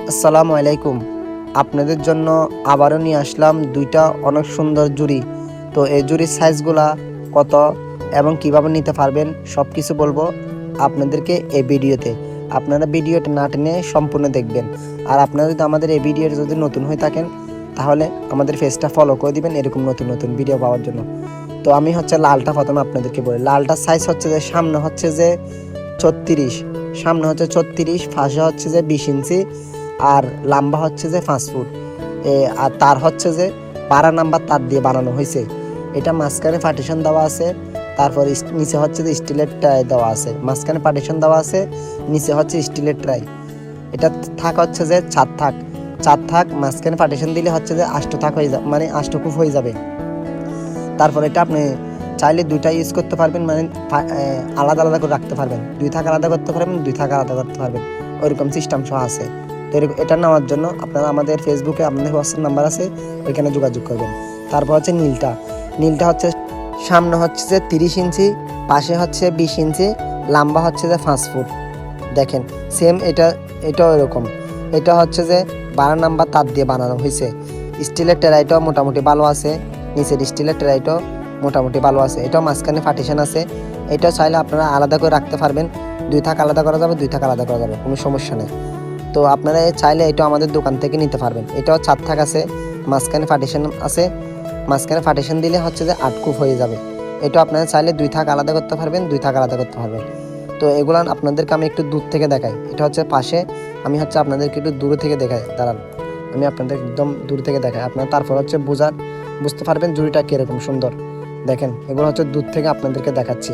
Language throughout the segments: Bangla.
আসসালামু আলাইকুম। আপনাদের জন্য আবারও নিয়ে আসলাম দুইটা অনেক সুন্দর জুড়ি। তো এই জুড়ির সাইজগুলা কত এবং কিভাবে নিতে পারবেন সব কিছু বলবো আপনাদেরকে এই ভিডিওতে। আপনারা ভিডিওটা না টেনে সম্পূর্ণ দেখবেন। আর আপনারা যদি আমাদের এই ভিডিওর যদি নতুন হয়ে থাকেন তাহলে আমাদের পেজটা ফলো করে দিবেন এরকম নতুন নতুন ভিডিও পাওয়ার জন্য। তো আমি হচ্ছে লালটা প্রথমে আপনাদেরকে বলি। লালটার সাইজ হচ্ছে যে সামনে হচ্ছে যে 36, সামনে হচ্ছে 36, পাশে হচ্ছে যে 20 ইঞ্চি আর লম্বা হচ্ছে যে 5 ফুট। আর তার হচ্ছে যে 12 নাম্বার তার দিয়ে বানানো হয়েছে। এটা মাঝখানে পার্টিশন দেওয়া আছে, তারপর নিচে হচ্ছে যে স্টিলের ট্রাই দেওয়া আছে। মাঝখানে পার্টিশন দেওয়া আছে, নিচে হচ্ছে স্টিলের ট্রাই। এটা থাক হচ্ছে যে 4 থাক, মাঝখানে পার্টিশন দিলে হচ্ছে যে 8 থাক হয়ে যাবে, মানে 8 কূপ হয়ে যাবে। তারপর এটা আপনি চাইলে দুইটা ইউজ করতে পারবেন, মানে আলাদা আলাদা করে রাখতে পারবেন। 2 থাক আলাদা করতে পারবেন, 2 থাক আলাদা করতে পারবেন, ওইরকম সিস্টেম সহ আছে। তো এটা নেওয়ার জন্য আপনারা আমাদের ফেসবুকে আপনাদের হোয়াটসঅ্যাপ নাম্বার আছে, ওইখানে যোগাযোগ করবেন। তারপর হচ্ছে নীলটা হচ্ছে সামনে হচ্ছে যে 30 ইঞ্চি, পাশে হচ্ছে 20 ইঞ্চি, লম্বা হচ্ছে যে 5 ফুট। দেখেন সেম এটাও এরকম। এটা হচ্ছে যে 12 নাম্বার তার দিয়ে বানানো হয়েছে। স্টিলের টেরাইটাও মোটামুটি ভালো আছে, নিচের স্টিলের ট্রাইটাও মোটামুটি ভালো আছে। এটাও মাঝখানে পার্টিশন আছে। এটাও চাইলে আপনারা আলাদা করে রাখতে পারবেন। 2 থাক আলাদা করা যাবে, 2 থাক আলাদা করা যাবে, কোনো সমস্যা নেই। তো আপনারা চাইলে এটা আমাদের দোকান থেকে নিতে পারবেন। এটাও 4 থাক আছে, মাঝখানে পার্টিশন আছে। মাঝখানে পার্টিশন দিলে হচ্ছে যে 8 কূপ হয়ে যাবে। এটা আপনারা চাইলে 2 থাক আলাদা করতে পারবেন, 2 থাক আলাদা করতে পারবেন। তো এগুলো আপনাদেরকে আমি একটু দূর থেকে দেখাই। এটা হচ্ছে পাশে, আমি হচ্ছে আপনাদেরকে একটু দূর থেকে দেখাই। দাঁড়ান, আমি আপনাদের একদম দূর থেকে দেখাই। আপনারা তারপর হচ্ছে বুঝতে পারবেন জুড়িটা কীরকম সুন্দর। দেখেন এগুলো হচ্ছে দূর থেকে আপনাদেরকে দেখাচ্ছি।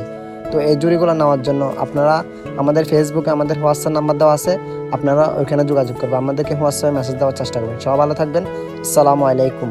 তো এই জুড়িগুলো নেওয়ার জন্য আপনারা আমাদের ফেসবুকে আমাদের হোয়াটসঅ্যাপ নাম্বার দেওয়া আছে, আপনারা ওইখানে যোগাযোগ করবেন। আমাদেরকে হোয়াটসঅ্যাপে মেসেজ দেওয়ার চেষ্টা করবেন। সবাই ভালো থাকবেন। আসসালামু আলাইকুম।